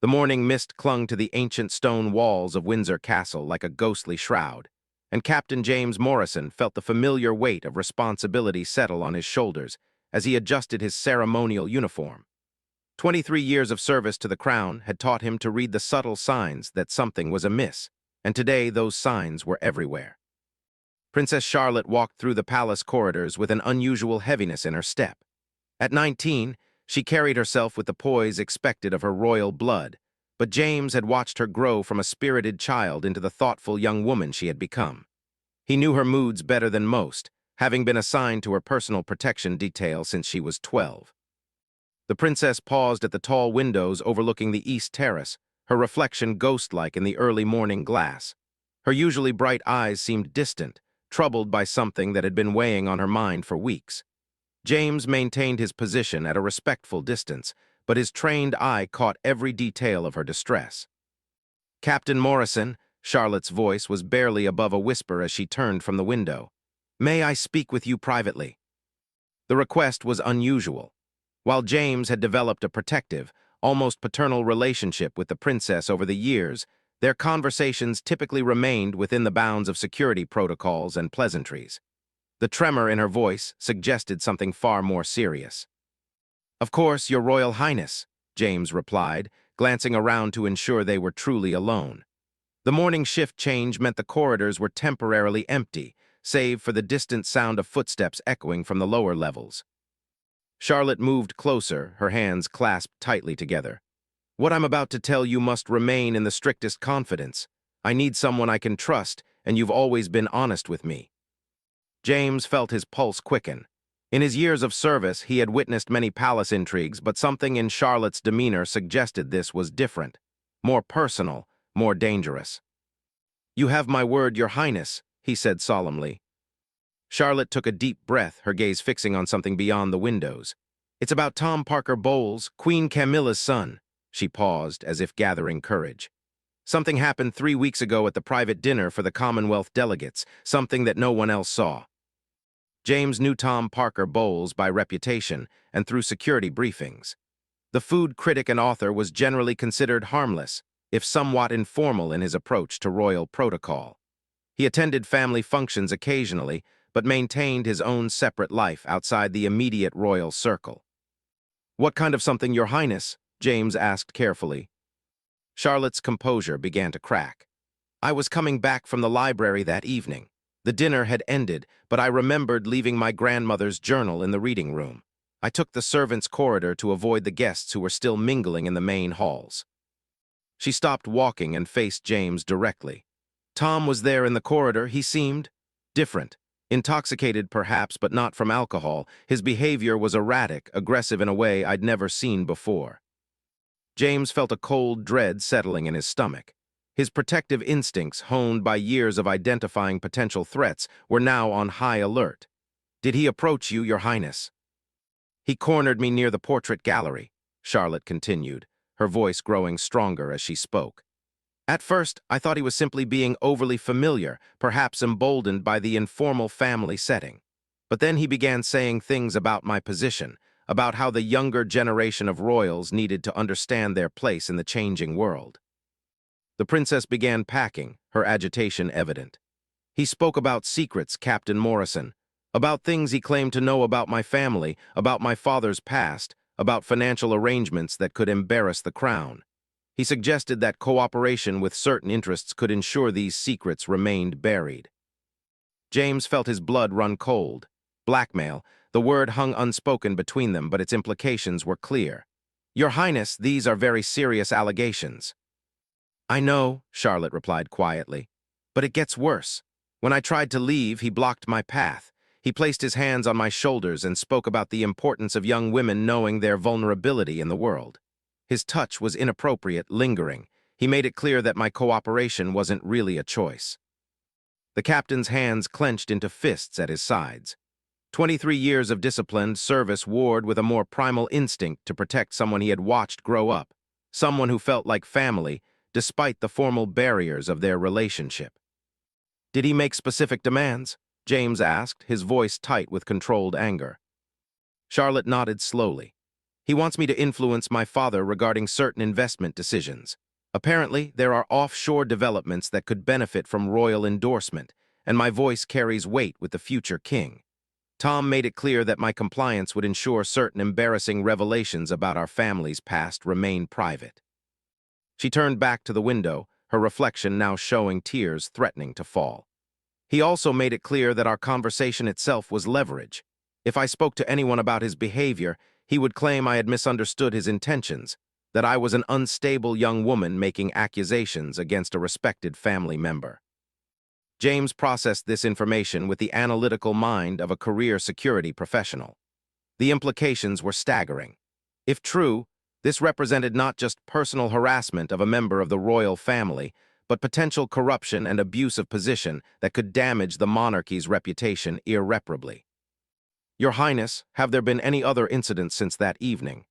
The morning mist clung to the ancient stone walls of Windsor Castle like a ghostly shroud, and Captain James Morrison felt the familiar weight of responsibility settle on his shoulders as he adjusted his ceremonial uniform. 23 years of service to the crown had taught him to read the subtle signs that something was amiss, and today those signs were everywhere. Princess Charlotte walked through the palace corridors with an unusual heaviness in her step. At 19, she carried herself with the poise expected of her royal blood, but James had watched her grow from a spirited child into the thoughtful young woman she had become. He knew her moods better than most, having been assigned to her personal protection detail since she was 12. The princess paused at the tall windows overlooking the east terrace, her reflection ghost-like in the early morning glass. Her usually bright eyes seemed distant, troubled by something that had been weighing on her mind for weeks. James maintained his position at a respectful distance, but his trained eye caught every detail of her distress. "Captain Morrison," Charlotte's voice was barely above a whisper as she turned from the window. "May I speak with you privately?" The request was unusual. While James had developed a protective, almost paternal relationship with the princess over the years, their conversations typically remained within the bounds of security protocols and pleasantries. The tremor in her voice suggested something far more serious. "Of course, Your Royal Highness," James replied, glancing around to ensure they were truly alone. The morning shift change meant the corridors were temporarily empty, save for the distant sound of footsteps echoing from the lower levels. Charlotte moved closer, her hands clasped tightly together. "What I'm about to tell you must remain in the strictest confidence. I need someone I can trust, and you've always been honest with me." James felt his pulse quicken. In his years of service, he had witnessed many palace intrigues, but something in Charlotte's demeanor suggested this was different, more personal, more dangerous. "You have my word, Your Highness," he said solemnly. Charlotte took a deep breath, her gaze fixing on something beyond the windows. "It's about Tom Parker Bowles, Queen Camilla's son." She paused, as if gathering courage. "Something happened 3 weeks ago at the private dinner for the Commonwealth delegates, something that no one else saw." James knew Tom Parker Bowles by reputation and through security briefings. The food critic and author was generally considered harmless, if somewhat informal in his approach to royal protocol. He attended family functions occasionally, but maintained his own separate life outside the immediate royal circle. "What kind of something, Your Highness?" James asked carefully. Charlotte's composure began to crack. "I was coming back from the library that evening. The dinner had ended, but I remembered leaving my grandmother's journal in the reading room. I took the servants' corridor to avoid the guests who were still mingling in the main halls." She stopped walking and faced James directly. "Tom was there in the corridor. He seemed different. Intoxicated, perhaps, but not from alcohol. His behavior was erratic, aggressive in a way I'd never seen before." James felt a cold dread settling in his stomach. His protective instincts, honed by years of identifying potential threats, were now on high alert. "Did he approach you, Your Highness?" "He cornered me near the portrait gallery," Charlotte continued, her voice growing stronger as she spoke. "At first, I thought he was simply being overly familiar, perhaps emboldened by the informal family setting. But then he began saying things about my position, about how the younger generation of royals needed to understand their place in the changing world." The princess began packing, her agitation evident. "He spoke about secrets, Captain Morrison, about things he claimed to know about my family, about my father's past, about financial arrangements that could embarrass the crown. He suggested that cooperation with certain interests could ensure these secrets remained buried." James felt his blood run cold. Blackmail, the word hung unspoken between them, but its implications were clear. "Your Highness, these are very serious allegations." "I know," Charlotte replied quietly, "but it gets worse. When I tried to leave, he blocked my path. He placed his hands on my shoulders and spoke about the importance of young women knowing their vulnerability in the world. His touch was inappropriate, lingering. He made it clear that my cooperation wasn't really a choice." The captain's hands clenched into fists at his sides. 23 years of disciplined service warred with a more primal instinct to protect someone he had watched grow up, someone who felt like family, despite the formal barriers of their relationship. "Did he make specific demands?" James asked, his voice tight with controlled anger. Charlotte nodded slowly. He wants me to influence my father regarding certain investment decisions. Apparently, there are offshore developments that could benefit from royal endorsement, and my voice carries weight with the future king. Tom made it clear that my compliance would ensure certain embarrassing revelations about our family's past remain private. She turned back to the window, her reflection now showing tears threatening to fall. He also made it clear that our conversation itself was leverage. If I spoke to anyone about his behavior, he would claim I had misunderstood his intentions, that I was an unstable young woman making accusations against a respected family member. James processed this information with the analytical mind of a career security professional. The implications were staggering. If true, this represented not just personal harassment of a member of the royal family, but potential corruption and abuse of position that could damage the monarchy's reputation irreparably. Your Highness, have there been any other incidents since that evening?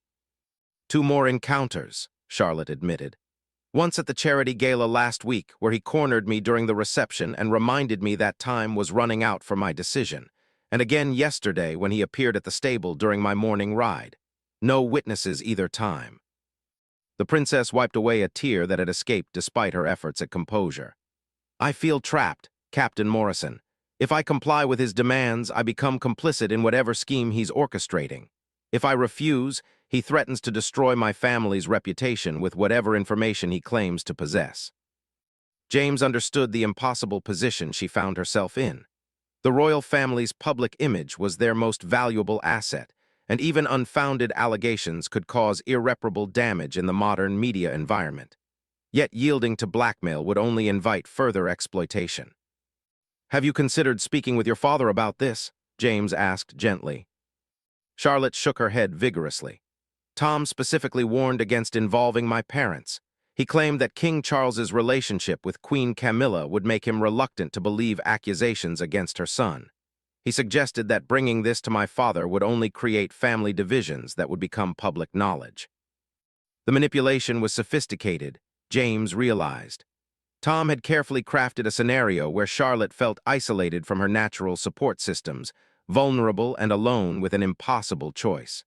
2 more encounters, Charlotte admitted. Once at the charity gala last week, where he cornered me during the reception and reminded me that time was running out for my decision, and again yesterday when he appeared at the stable during my morning ride. No witnesses either time. The princess wiped away a tear that had escaped despite her efforts at composure. I feel trapped, Captain Morrison. If I comply with his demands, I become complicit in whatever scheme he's orchestrating. If I refuse, he threatens to destroy my family's reputation with whatever information he claims to possess. James understood the impossible position she found herself in. The royal family's public image was their most valuable asset, and even unfounded allegations could cause irreparable damage in the modern media environment. Yet yielding to blackmail would only invite further exploitation. Have you considered speaking with your father about this? James asked gently. Charlotte shook her head vigorously. Tom specifically warned against involving my parents. He claimed that King Charles's relationship with Queen Camilla would make him reluctant to believe accusations against her son. He suggested that bringing this to my father would only create family divisions that would become public knowledge. The manipulation was sophisticated, James realized. Tom had carefully crafted a scenario where Charlotte felt isolated from her natural support systems, vulnerable and alone with an impossible choice.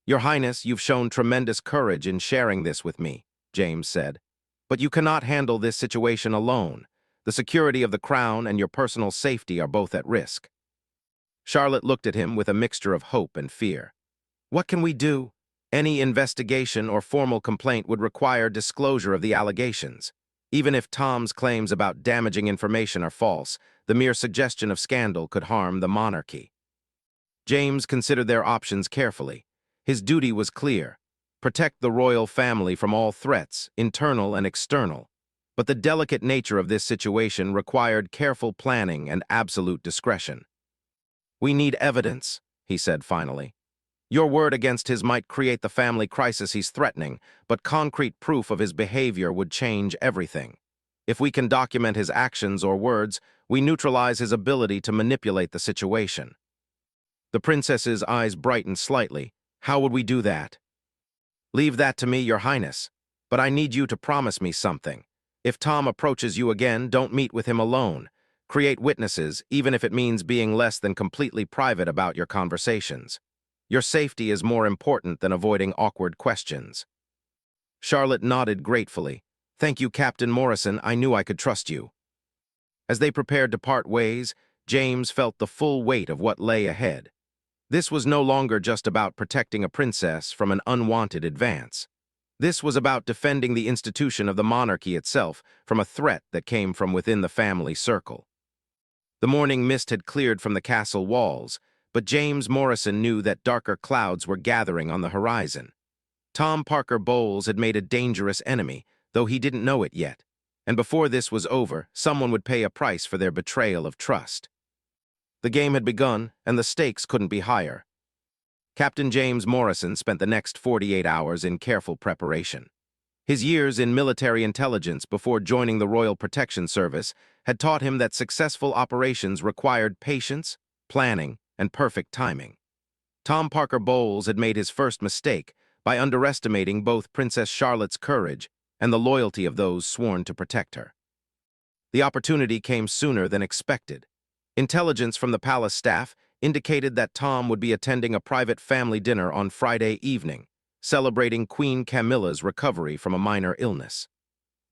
Your Highness, you've shown tremendous courage in sharing this with me, James said. But you cannot handle this situation alone. The security of the crown and your personal safety are both at risk. Charlotte looked at him with a mixture of hope and fear. What can we do? Any investigation or formal complaint would require disclosure of the allegations. Even if Tom's claims about damaging information are false, the mere suggestion of scandal could harm the monarchy. James considered their options carefully. His duty was clear: protect the royal family from all threats, internal and external. But the delicate nature of this situation required careful planning and absolute discretion. We need evidence, he said finally. Your word against his might create the family crisis he's threatening, but concrete proof of his behavior would change everything. If we can document his actions or words, we neutralize his ability to manipulate the situation. The princess's eyes brightened slightly. How would we do that? Leave that to me, Your Highness. But I need you to promise me something. If Tom approaches you again, don't meet with him alone. Create witnesses, even if it means being less than completely private about your conversations. Your safety is more important than avoiding awkward questions. Charlotte nodded gratefully. Thank you, Captain Morrison. I knew I could trust you. As they prepared to part ways, James felt the full weight of what lay ahead. This was no longer just about protecting a princess from an unwanted advance. This was about defending the institution of the monarchy itself from a threat that came from within the family circle. The morning mist had cleared from the castle walls, but James Morrison knew that darker clouds were gathering on the horizon. Tom Parker Bowles had made a dangerous enemy, though he didn't know it yet, and before this was over, someone would pay a price for their betrayal of trust. The game had begun, and the stakes couldn't be higher. Captain James Morrison spent the next 48 hours in careful preparation. His years in military intelligence before joining the Royal Protection Service had taught him that successful operations required patience, planning, and perfect timing. Tom Parker Bowles had made his first mistake by underestimating both Princess Charlotte's courage and the loyalty of those sworn to protect her. The opportunity came sooner than expected. Intelligence from the palace staff indicated that Tom would be attending a private family dinner on Friday evening, celebrating Queen Camilla's recovery from a minor illness.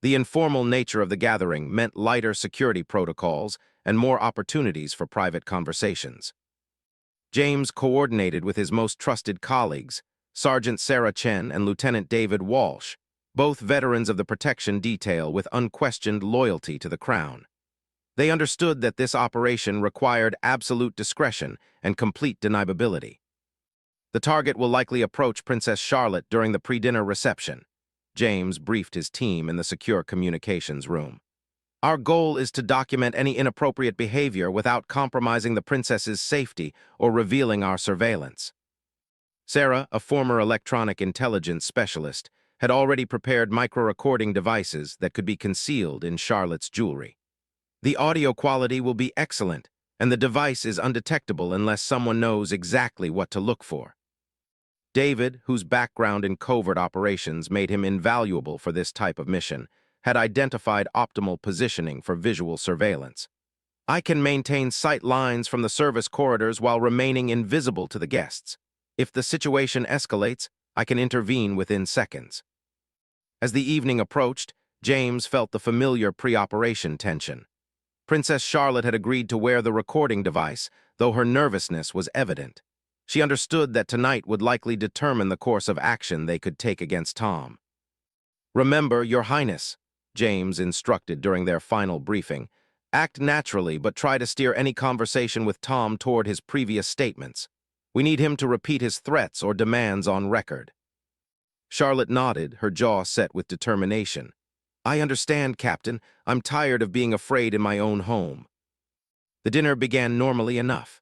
The informal nature of the gathering meant lighter security protocols and more opportunities for private conversations. James coordinated with his most trusted colleagues, Sergeant Sarah Chen and Lieutenant David Walsh, both veterans of the protection detail with unquestioned loyalty to the Crown. They understood that this operation required absolute discretion and complete deniability. The target will likely approach Princess Charlotte during the pre-dinner reception. James briefed his team in the secure communications room. Our goal is to document any inappropriate behavior without compromising the princess's safety or revealing our surveillance. Sarah, a former electronic intelligence specialist, had already prepared micro-recording devices that could be concealed in Charlotte's jewelry. The audio quality will be excellent, and the device is undetectable unless someone knows exactly what to look for. David, whose background in covert operations made him invaluable for this type of mission, had identified optimal positioning for visual surveillance. I can maintain sight lines from the service corridors while remaining invisible to the guests. If the situation escalates, I can intervene within seconds. As the evening approached, James felt the familiar pre-operation tension. Princess Charlotte had agreed to wear the recording device, though her nervousness was evident. She understood that tonight would likely determine the course of action they could take against Tom. "Remember, Your Highness," James instructed during their final briefing, "act naturally but try to steer any conversation with Tom toward his previous statements. We need him to repeat his threats or demands on record." Charlotte nodded, her jaw set with determination. "I understand, Captain. I'm tired of being afraid in my own home." The dinner began normally enough.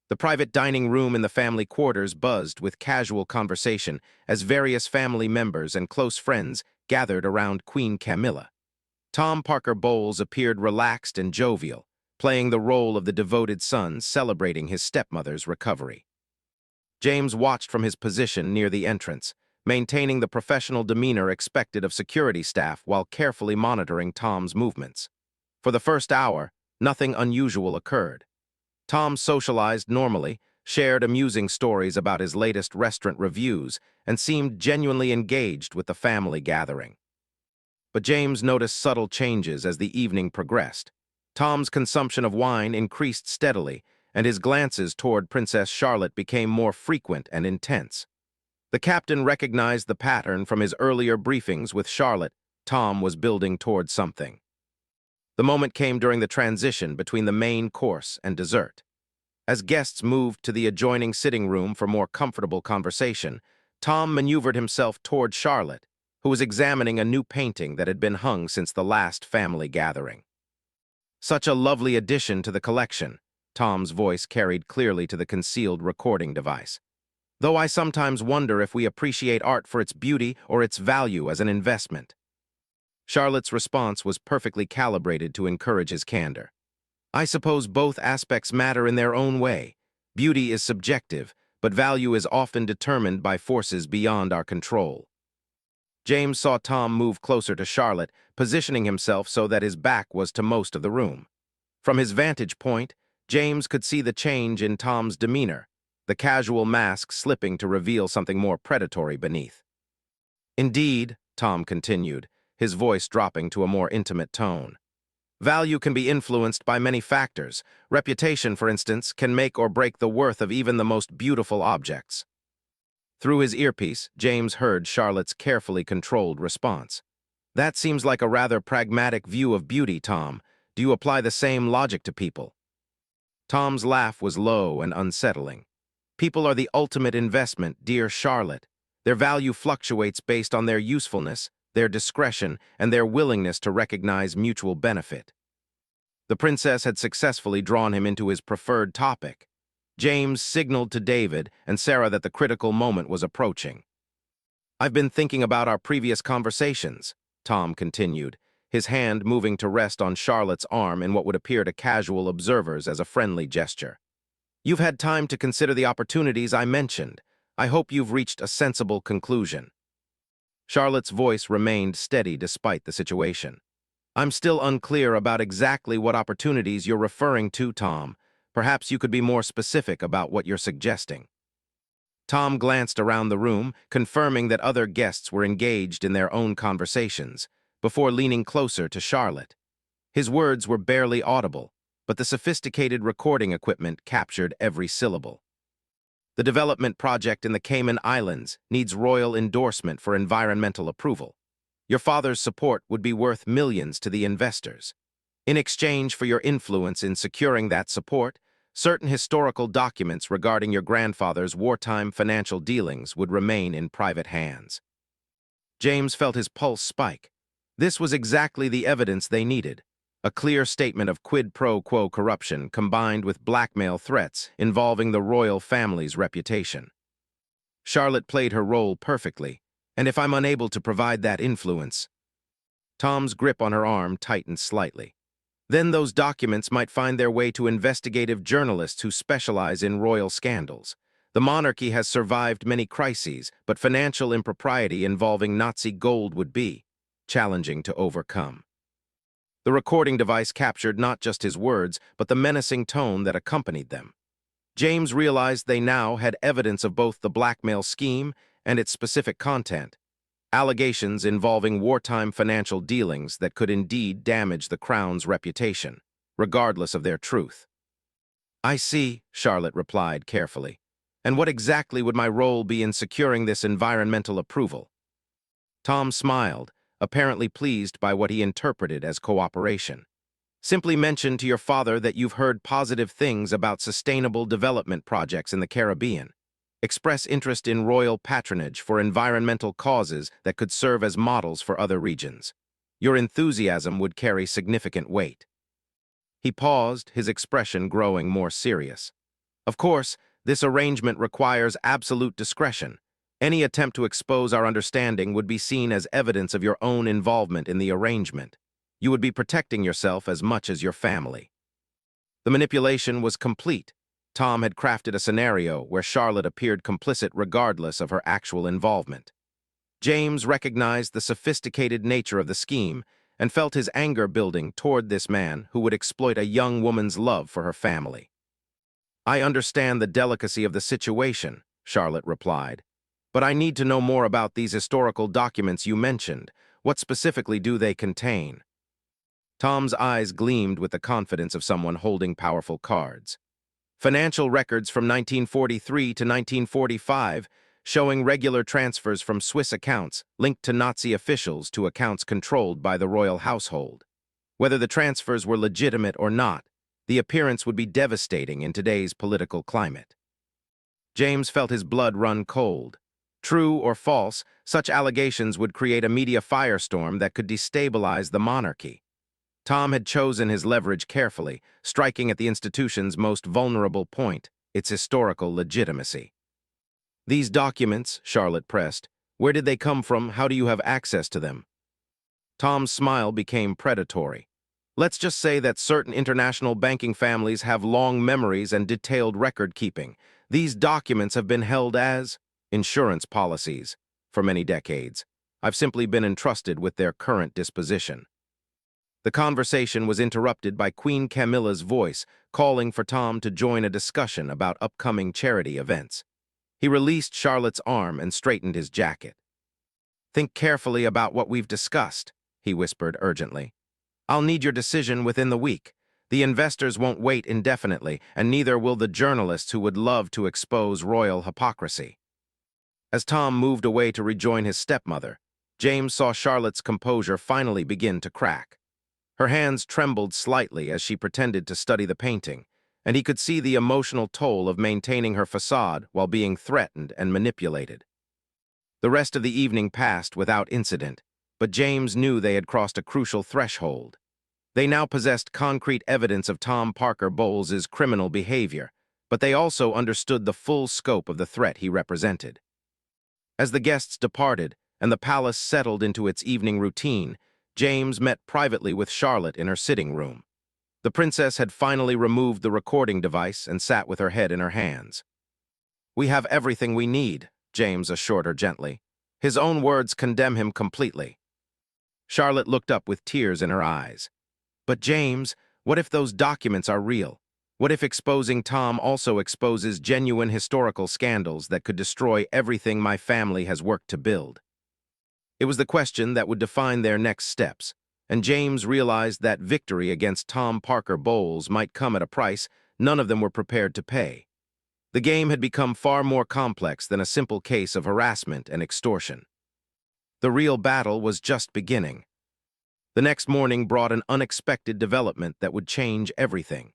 The private dining room in the family quarters buzzed with casual conversation as various family members and close friends gathered around Queen Camilla. Tom Parker Bowles appeared relaxed and jovial, playing the role of the devoted son celebrating his stepmother's recovery. James watched from his position near the entrance, maintaining the professional demeanor expected of security staff while carefully monitoring Tom's movements. For the first hour, nothing unusual occurred. Tom socialized normally, shared amusing stories about his latest restaurant reviews, and seemed genuinely engaged with the family gathering. But James noticed subtle changes as the evening progressed. Tom's consumption of wine increased steadily, and his glances toward Princess Charlotte became more frequent and intense. The captain recognized the pattern from his earlier briefings with Charlotte. Tom was building toward something. The moment came during the transition between the main course and dessert. As guests moved to the adjoining sitting room for more comfortable conversation, Tom maneuvered himself toward Charlotte, who was examining a new painting that had been hung since the last family gathering. "Such a lovely addition to the collection," Tom's voice carried clearly to the concealed recording device. "Though I sometimes wonder if we appreciate art for its beauty or its value as an investment." Charlotte's response was perfectly calibrated to encourage his candor. "I suppose both aspects matter in their own way. Beauty is subjective, but value is often determined by forces beyond our control." James saw Tom move closer to Charlotte, positioning himself so that his back was to most of the room. From his vantage point, James could see the change in Tom's demeanor, the casual mask slipping to reveal something more predatory beneath. "Indeed," Tom continued, his voice dropping to a more intimate tone. "Value can be influenced by many factors. Reputation, for instance, can make or break the worth of even the most beautiful objects." Through his earpiece, James heard Charlotte's carefully controlled response. "That seems like a rather pragmatic view of beauty, Tom. Do you apply the same logic to people?" Tom's laugh was low and unsettling. "People are the ultimate investment, dear Charlotte. Their value fluctuates based on their usefulness, their discretion, and their willingness to recognize mutual benefit." The princess had successfully drawn him into his preferred topic. James signaled to David and Sarah that the critical moment was approaching. "I've been thinking about our previous conversations," Tom continued, his hand moving to rest on Charlotte's arm in what would appear to casual observers as a friendly gesture. "You've had time to consider the opportunities I mentioned. I hope you've reached a sensible conclusion." Charlotte's voice remained steady despite the situation. "I'm still unclear about exactly what opportunities you're referring to, Tom, Perhaps you could be more specific about what you're suggesting. Tom glanced around the room, confirming that other guests were engaged in their own conversations, before leaning closer to Charlotte. His words were barely audible, but the sophisticated recording equipment captured every syllable. The development project in the Cayman Islands needs royal endorsement for environmental approval. Your father's support would be worth millions to the investors. In exchange for your influence in securing that support, certain historical documents regarding your grandfather's wartime financial dealings would remain in private hands. James felt his pulse spike. This was exactly the evidence they needed. A clear statement of quid pro quo corruption combined with blackmail threats involving the royal family's reputation. Charlotte played her role perfectly, and if I'm unable to provide that influence... Tom's grip on her arm tightened slightly. Then those documents might find their way to investigative journalists who specialize in royal scandals. The monarchy has survived many crises, but financial impropriety involving Nazi gold would be challenging to overcome. The recording device captured not just his words, but the menacing tone that accompanied them. James realized they now had evidence of both the blackmail scheme and its specific content, allegations involving wartime financial dealings that could indeed damage the Crown's reputation, regardless of their truth. I see, Charlotte replied carefully. And what exactly would my role be in securing this environmental approval? Tom smiled, apparently pleased by what he interpreted as cooperation. Simply mention to your father that you've heard positive things about sustainable development projects in the Caribbean. Express interest in royal patronage for environmental causes that could serve as models for other regions. Your enthusiasm would carry significant weight. He paused, his expression growing more serious. Of course, this arrangement requires absolute discretion. Any attempt to expose our understanding would be seen as evidence of your own involvement in the arrangement. You would be protecting yourself as much as your family. The manipulation was complete. Tom had crafted a scenario where Charlotte appeared complicit regardless of her actual involvement. James recognized the sophisticated nature of the scheme and felt his anger building toward this man who would exploit a young woman's love for her family. I understand the delicacy of the situation, Charlotte replied, but I need to know more about these historical documents you mentioned. What specifically do they contain? Tom's eyes gleamed with the confidence of someone holding powerful cards. Financial records from 1943 to 1945 showing regular transfers from Swiss accounts linked to Nazi officials to accounts controlled by the royal household. Whether the transfers were legitimate or not, the appearance would be devastating in today's political climate. James felt his blood run cold. True or false, such allegations would create a media firestorm that could destabilize the monarchy. Tom had chosen his leverage carefully, striking at the institution's most vulnerable point, its historical legitimacy. These documents, Charlotte pressed, where did they come from? How do you have access to them? Tom's smile became predatory. Let's just say that certain international banking families have long memories and detailed record-keeping. These documents have been held as insurance policies for many decades. I've simply been entrusted with their current disposition. The conversation was interrupted by Queen Camilla's voice, calling for Tom to join a discussion about upcoming charity events. He released Charlotte's arm and straightened his jacket. Think carefully about what we've discussed, he whispered urgently. I'll need your decision within the week. The investors won't wait indefinitely, and neither will the journalists who would love to expose royal hypocrisy. As Tom moved away to rejoin his stepmother, James saw Charlotte's composure finally begin to crack. Her hands trembled slightly as she pretended to study the painting, and he could see the emotional toll of maintaining her facade while being threatened and manipulated. The rest of the evening passed without incident, but James knew they had crossed a crucial threshold. They now possessed concrete evidence of Tom Parker Bowles's criminal behavior, but they also understood the full scope of the threat he represented. As the guests departed and the palace settled into its evening routine, James met privately with Charlotte in her sitting room. The princess had finally removed the recording device and sat with her head in her hands. We have everything we need, James assured her gently. His own words condemn him completely. Charlotte looked up with tears in her eyes. But James, what if those documents are real? What if exposing Tom also exposes genuine historical scandals that could destroy everything my family has worked to build? It was the question that would define their next steps, and James realized that victory against Tom Parker Bowles might come at a price none of them were prepared to pay. The game had become far more complex than a simple case of harassment and extortion. The real battle was just beginning. The next morning brought an unexpected development that would change everything.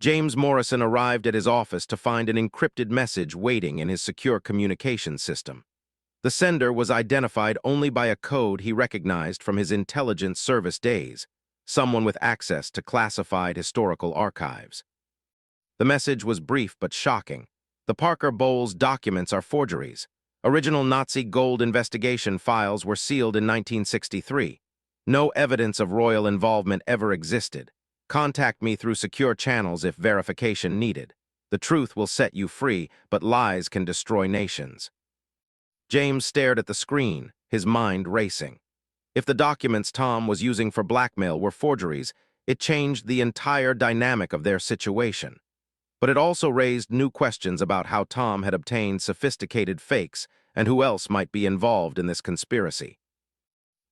James Morrison arrived at his office to find an encrypted message waiting in his secure communications system. The sender was identified only by a code he recognized from his intelligence service days, someone with access to classified historical archives. The message was brief but shocking. The Parker Bowles documents are forgeries. Original Nazi gold investigation files were sealed in 1963. No evidence of royal involvement ever existed. Contact me through secure channels if verification needed. The truth will set you free, but lies can destroy nations. James stared at the screen, his mind racing. If the documents Tom was using for blackmail were forgeries, it changed the entire dynamic of their situation. But it also raised new questions about how Tom had obtained sophisticated fakes and who else might be involved in this conspiracy.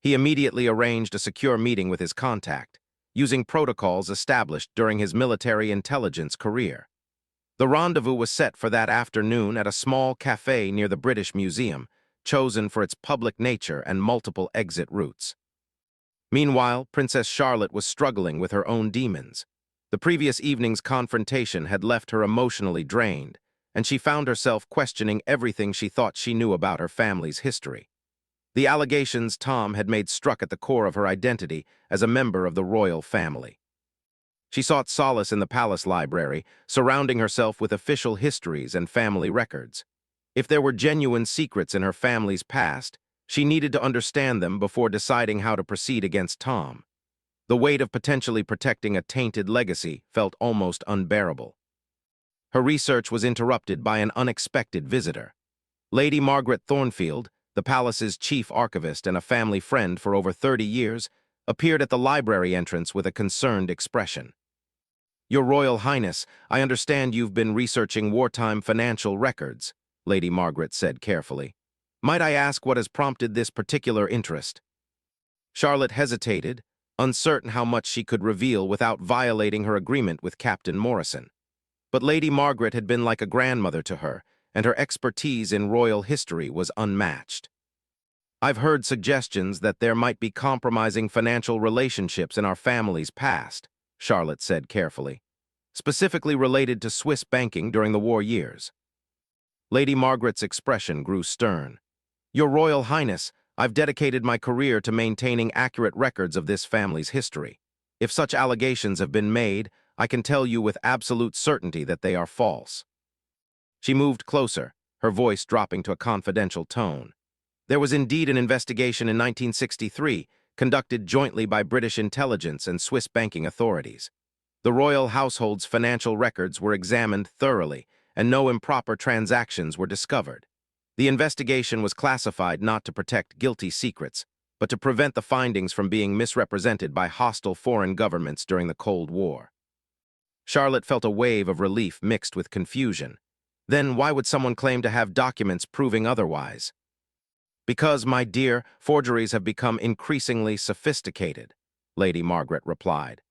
He immediately arranged a secure meeting with his contact, using protocols established during his military intelligence career. The rendezvous was set for that afternoon at a small cafe near the British Museum, chosen for its public nature and multiple exit routes. Meanwhile, Princess Charlotte was struggling with her own demons. The previous evening's confrontation had left her emotionally drained, and she found herself questioning everything she thought she knew about her family's history. The allegations Tom had made struck at the core of her identity as a member of the royal family. She sought solace in the palace library, surrounding herself with official histories and family records. If there were genuine secrets in her family's past, she needed to understand them before deciding how to proceed against Tom. The weight of potentially protecting a tainted legacy felt almost unbearable. Her research was interrupted by an unexpected visitor. Lady Margaret Thornfield, the palace's chief archivist and a family friend for over 30 years, appeared at the library entrance with a concerned expression. "Your Royal Highness, I understand you've been researching wartime financial records," Lady Margaret said carefully. "Might I ask what has prompted this particular interest?" Charlotte hesitated, uncertain how much she could reveal without violating her agreement with Captain Morrison. But Lady Margaret had been like a grandmother to her, and her expertise in royal history was unmatched. "I've heard suggestions that there might be compromising financial relationships in our family's past," Charlotte said carefully, "specifically related to Swiss banking during the war years." Lady Margaret's expression grew stern. "Your Royal Highness, I've dedicated my career to maintaining accurate records of this family's history. If such allegations have been made, I can tell you with absolute certainty that they are false." She moved closer, her voice dropping to a confidential tone. "There was indeed an investigation in 1963, conducted jointly by British intelligence and Swiss banking authorities. The royal household's financial records were examined thoroughly, and no improper transactions were discovered. The investigation was classified not to protect guilty secrets, but to prevent the findings from being misrepresented by hostile foreign governments during the Cold War." Charlotte felt a wave of relief mixed with confusion. Then why would someone claim to have documents proving otherwise? "Because, my dear, forgeries have become increasingly sophisticated," Lady Margaret replied.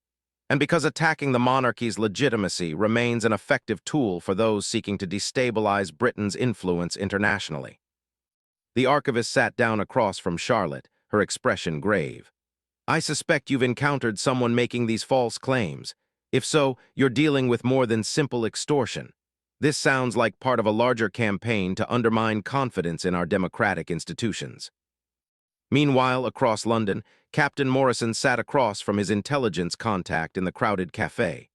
"And because attacking the monarchy's legitimacy remains an effective tool for those seeking to destabilize Britain's influence internationally." The archivist sat down across from Charlotte, her expression grave. "I suspect you've encountered someone making these false claims. If so, you're dealing with more than simple extortion. This sounds like part of a larger campaign to undermine confidence in our democratic institutions." Meanwhile, across London, Captain Morrison sat across from his intelligence contact in the crowded cafe.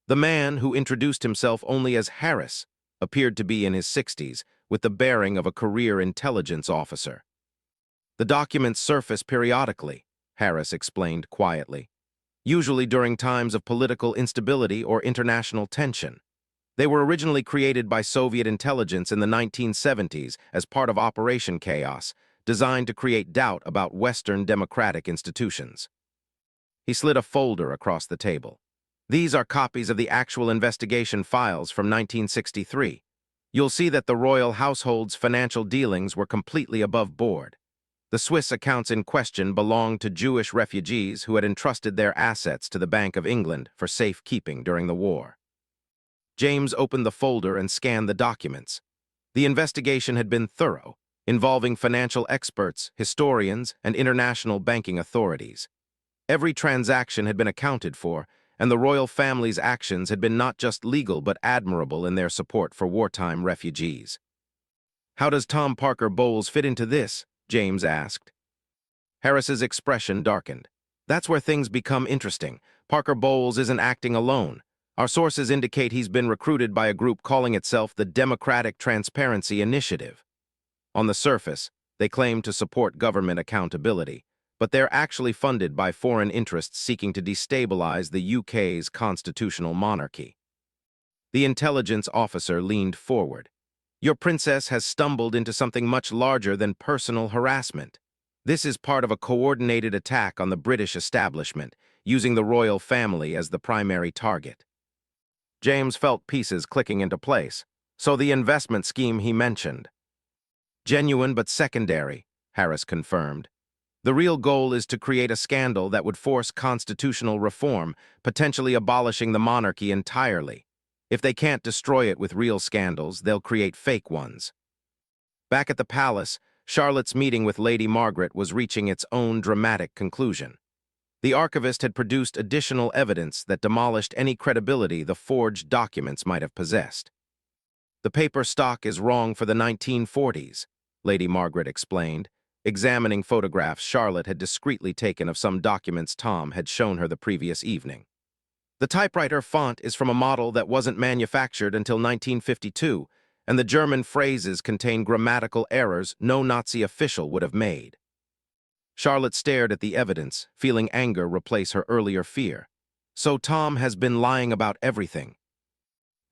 The man, who introduced himself only as Harris, appeared to be in his 60s, with the bearing of a career intelligence officer. "The documents surface periodically," Harris explained quietly, "usually during times of political instability or international tension. They were originally created by Soviet intelligence in the 1970s as part of Operation Chaos, designed to create doubt about Western democratic institutions." He slid a folder across the table. These are copies of the actual investigation files from 1963. You'll see that the royal household's financial dealings were completely above board. The Swiss accounts in question belonged to Jewish refugees who had entrusted their assets to the Bank of England for safekeeping during the war. James opened the folder and scanned the documents. The investigation had been thorough, involving financial experts, historians, and international banking authorities. Every transaction had been accounted for, and the royal family's actions had been not just legal but admirable in their support for wartime refugees. "How does Tom Parker Bowles fit into this?" James asked. Harris's expression darkened. "That's where things become interesting. Parker Bowles isn't acting alone. Our sources indicate he's been recruited by a group calling itself the Democratic Transparency Initiative. On the surface, they claim to support government accountability, but they're actually funded by foreign interests seeking to destabilize the UK's constitutional monarchy." The intelligence officer leaned forward. "Your princess has stumbled into something much larger than personal harassment. This is part of a coordinated attack on the British establishment, using the royal family as the primary target." James felt pieces clicking into place. So the investment scheme he mentioned. "Genuine but secondary," Harris confirmed. "The real goal is to create a scandal that would force constitutional reform, potentially abolishing the monarchy entirely. If they can't destroy it with real scandals, they'll create fake ones." Back at the palace, Charlotte's meeting with Lady Margaret was reaching its own dramatic conclusion. The archivist had produced additional evidence that demolished any credibility the forged documents might have possessed. "The paper stock is wrong for the 1940s, Lady Margaret explained, examining photographs Charlotte had discreetly taken of some documents Tom had shown her the previous evening. "The typewriter font is from a model that wasn't manufactured until 1952, and the German phrases contain grammatical errors no Nazi official would have made." Charlotte stared at the evidence, feeling anger replace her earlier fear. "So Tom has been lying about everything."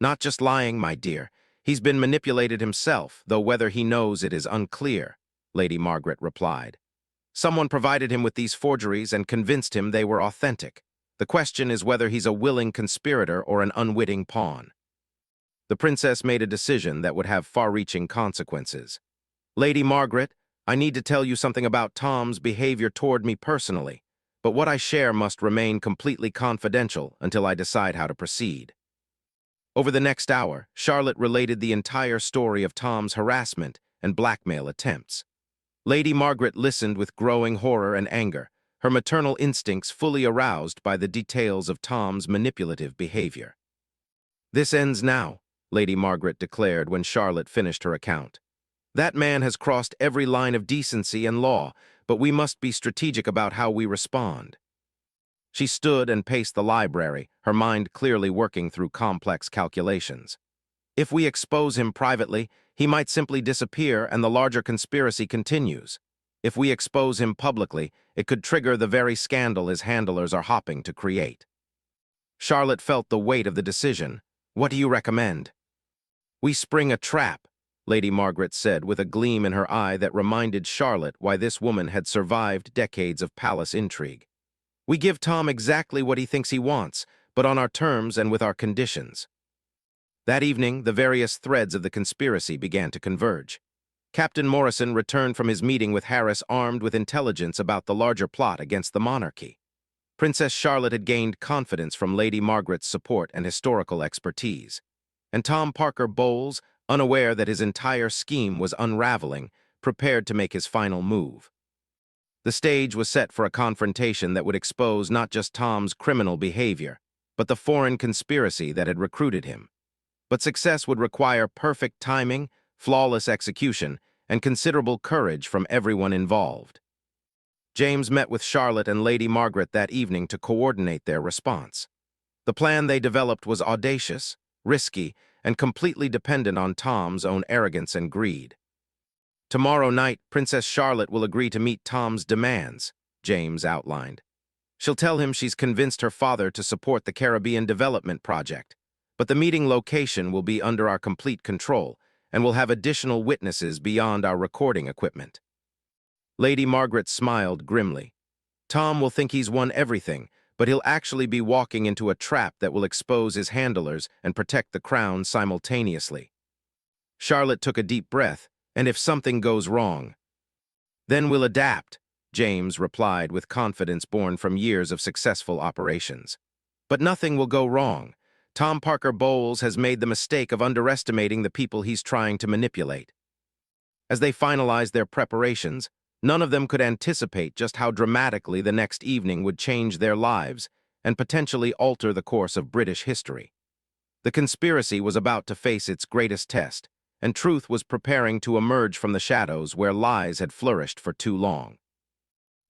"Not just lying, my dear. He's been manipulated himself, though whether he knows it is unclear," Lady Margaret replied. "Someone provided him with these forgeries and convinced him they were authentic. The question is whether he's a willing conspirator or an unwitting pawn." The princess made a decision that would have far-reaching consequences. "Lady Margaret, I need to tell you something about Tom's behavior toward me personally, but what I share must remain completely confidential until I decide how to proceed." Over the next hour, Charlotte related the entire story of Tom's harassment and blackmail attempts. Lady Margaret listened with growing horror and anger, her maternal instincts fully aroused by the details of Tom's manipulative behavior. "This ends now," Lady Margaret declared when Charlotte finished her account. "That man has crossed every line of decency and law, but we must be strategic about how we respond." She stood and paced the library, her mind clearly working through complex calculations. If we expose him privately, he might simply disappear and the larger conspiracy continues. If we expose him publicly, it could trigger the very scandal his handlers are hopping to create. Charlotte felt the weight of the decision. "What do you recommend?" "We spring a trap," Lady Margaret said with a gleam in her eye that reminded Charlotte why this woman had survived decades of palace intrigue. "We give Tom exactly what he thinks he wants, but on our terms and with our conditions." That evening, the various threads of the conspiracy began to converge. Captain Morrison returned from his meeting with Harris armed with intelligence about the larger plot against the monarchy. Princess Charlotte had gained confidence from Lady Margaret's support and historical expertise. And Tom Parker Bowles, unaware that his entire scheme was unraveling, prepared to make his final move. The stage was set for a confrontation that would expose not just Tom's criminal behavior, but the foreign conspiracy that had recruited him. But success would require perfect timing, flawless execution, and considerable courage from everyone involved. James met with Charlotte and Lady Margaret that evening to coordinate their response. The plan they developed was audacious, risky, and completely dependent on Tom's own arrogance and greed. "Tomorrow night, Princess Charlotte will agree to meet Tom's demands," James outlined. "She'll tell him she's convinced her father to support the Caribbean Development Project, but the meeting location will be under our complete control, and we'll have additional witnesses beyond our recording equipment." Lady Margaret smiled grimly. "Tom will think he's won everything, but he'll actually be walking into a trap that will expose his handlers and protect the crown simultaneously. Charlotte took a deep breath. And if something goes wrong, then we'll adapt, James replied with confidence born from years of successful operations. But nothing will go wrong. Tom Parker Bowles has made the mistake of underestimating the people he's trying to manipulate. As they finalized their preparations, none of them could anticipate just how dramatically the next evening would change their lives and potentially alter the course of British history. The conspiracy was about to face its greatest test, and truth was preparing to emerge from the shadows where lies had flourished for too long.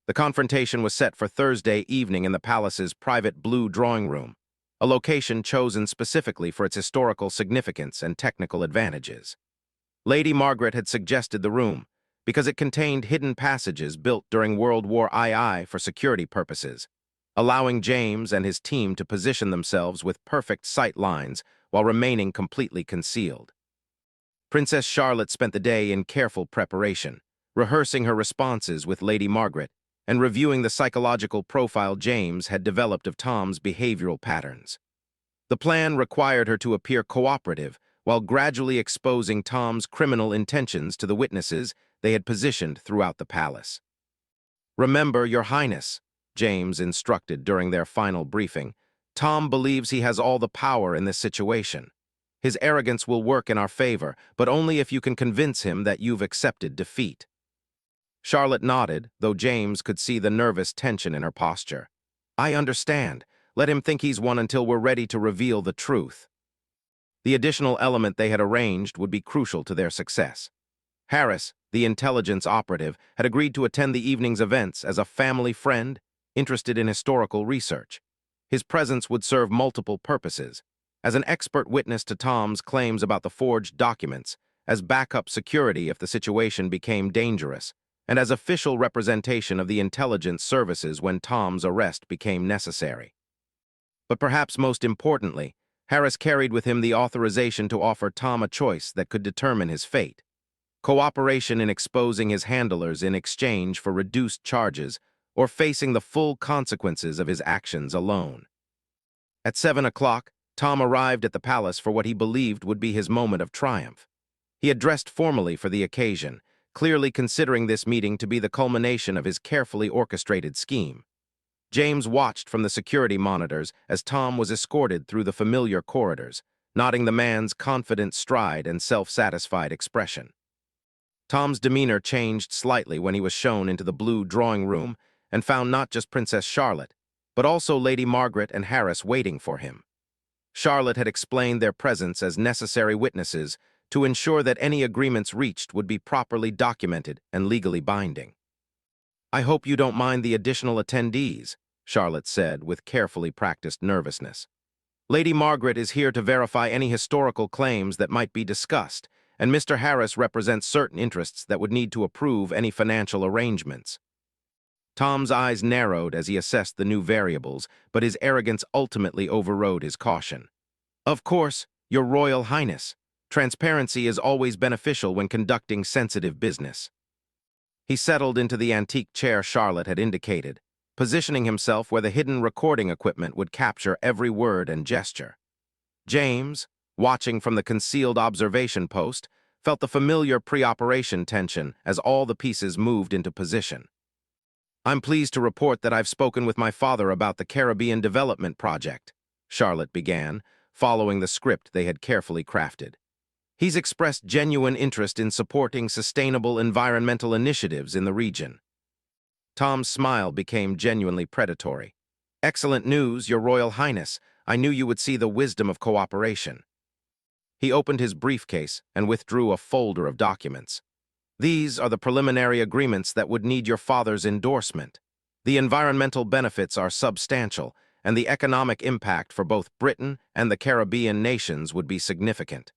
The confrontation was set for Thursday evening in the palace's private blue drawing room, a location chosen specifically for its historical significance and technical advantages. Lady Margaret had suggested the room because it contained hidden passages built during World War II for security purposes, allowing James and his team to position themselves with perfect sight lines while remaining completely concealed. Princess Charlotte spent the day in careful preparation, rehearsing her responses with Lady Margaret and reviewing the psychological profile James had developed of Tom's behavioral patterns. The plan required her to appear cooperative while gradually exposing Tom's criminal intentions to the witnesses they had positioned throughout the palace. "Remember, Your Highness," James instructed during their final briefing, "Tom believes he has all the power in this situation. His arrogance will work in our favor, but only if you can convince him that you've accepted defeat." Charlotte nodded, though James could see the nervous tension in her posture. "I understand. Let him think he's won until we're ready to reveal the truth." The additional element they had arranged would be crucial to their success. Harris, the intelligence operative, had agreed to attend the evening's events as a family friend interested in historical research. His presence would serve multiple purposes: as an expert witness to Tom's claims about the forged documents, as backup security if the situation became dangerous, and as official representation of the intelligence services when Tom's arrest became necessary. But perhaps most importantly, Harris carried with him the authorization to offer Tom a choice that could determine his fate: cooperation in exposing his handlers in exchange for reduced charges, or facing the full consequences of his actions alone. At 7 o'clock, Tom arrived at the palace for what he believed would be his moment of triumph. He had dressed formally for the occasion, clearly considering this meeting to be the culmination of his carefully orchestrated scheme. James watched from the security monitors as Tom was escorted through the familiar corridors, noting the man's confident stride and self-satisfied expression. Tom's demeanor changed slightly when he was shown into the blue drawing room and found not just Princess Charlotte, but also Lady Margaret and Harris waiting for him. Charlotte had explained their presence as necessary witnesses to ensure that any agreements reached would be properly documented and legally binding. "I hope you don't mind the additional attendees," Charlotte said with carefully practiced nervousness. "Lady Margaret is here to verify any historical claims that might be discussed, and Mr. Harris represents certain interests that would need to approve any financial arrangements." Tom's eyes narrowed as he assessed the new variables, but his arrogance ultimately overrode his caution. "Of course, Your Royal Highness. Transparency is always beneficial when conducting sensitive business." He settled into the antique chair Charlotte had indicated, positioning himself where the hidden recording equipment would capture every word and gesture. James, watching from the concealed observation post, felt the familiar pre-operation tension as all the pieces moved into position. "I'm pleased to report that I've spoken with my father about the Caribbean Development Project," Charlotte began, following the script they had carefully crafted. "He's expressed genuine interest in supporting sustainable environmental initiatives in the region." Tom's smile became genuinely predatory. "Excellent news, Your Royal Highness. I knew you would see the wisdom of cooperation." He opened his briefcase and withdrew a folder of documents. "These are the preliminary agreements that would need your father's endorsement. The environmental benefits are substantial, and the economic impact for both Britain and the Caribbean nations would be significant."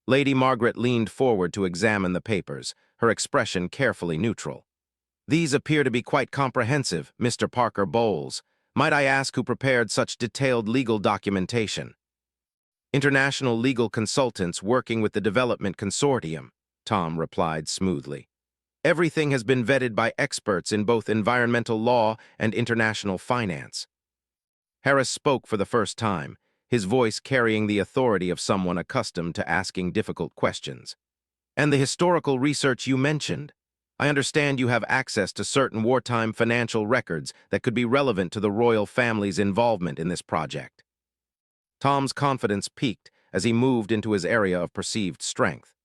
Lady Margaret leaned forward to examine the papers, her expression carefully neutral. "These appear to be quite comprehensive, Mr. Parker Bowles. Might I ask who prepared such detailed legal documentation?" "International legal consultants working with the Development Consortium," Tom replied smoothly. "Everything has been vetted by experts in both environmental law and international finance." Harris spoke for the first time, his voice carrying the authority of someone accustomed to asking difficult questions. "And the historical research you mentioned? I understand you have access to certain wartime financial records that could be relevant to the royal family's involvement in this project." Tom's confidence peaked as he moved into his area of perceived strength.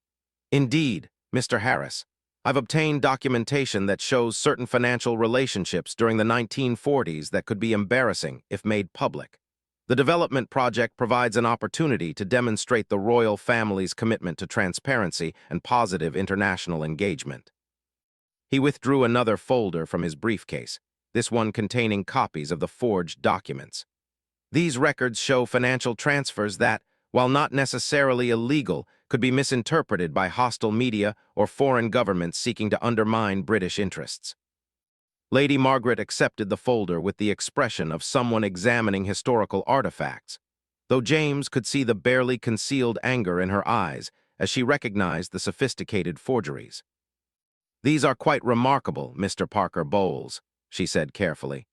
"Indeed, Mr. Harris, I've obtained documentation that shows certain financial relationships during the 1940s that could be embarrassing if made public. The development project provides an opportunity to demonstrate the royal family's commitment to transparency and positive international engagement." He withdrew another folder from his briefcase, this one containing copies of the forged documents. These records show financial transfers that, while not necessarily illegal, could be misinterpreted by hostile media or foreign governments seeking to undermine British interests. Lady Margaret accepted the folder with the expression of someone examining historical artifacts, though James could see the barely concealed anger in her eyes as she recognized the sophisticated forgeries. "These are quite remarkable, Mr. Parker Bowles," she said carefully.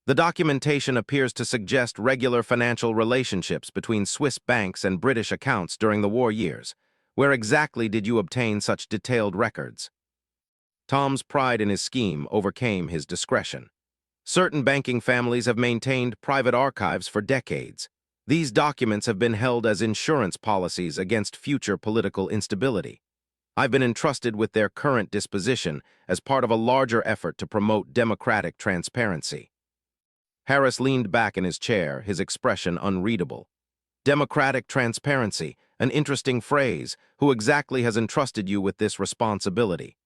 "The documentation appears to suggest regular financial relationships between Swiss banks and British accounts during the war years. Where exactly did you obtain such detailed records?" Tom's pride in his scheme overcame his discretion. Certain banking families have maintained private archives for decades. These documents have been held as insurance policies against future political instability. I've been entrusted with their current disposition as part of a larger effort to promote democratic transparency. Harris leaned back in his chair, his expression unreadable. Democratic transparency, an interesting phrase. Who exactly has entrusted you with this responsibility?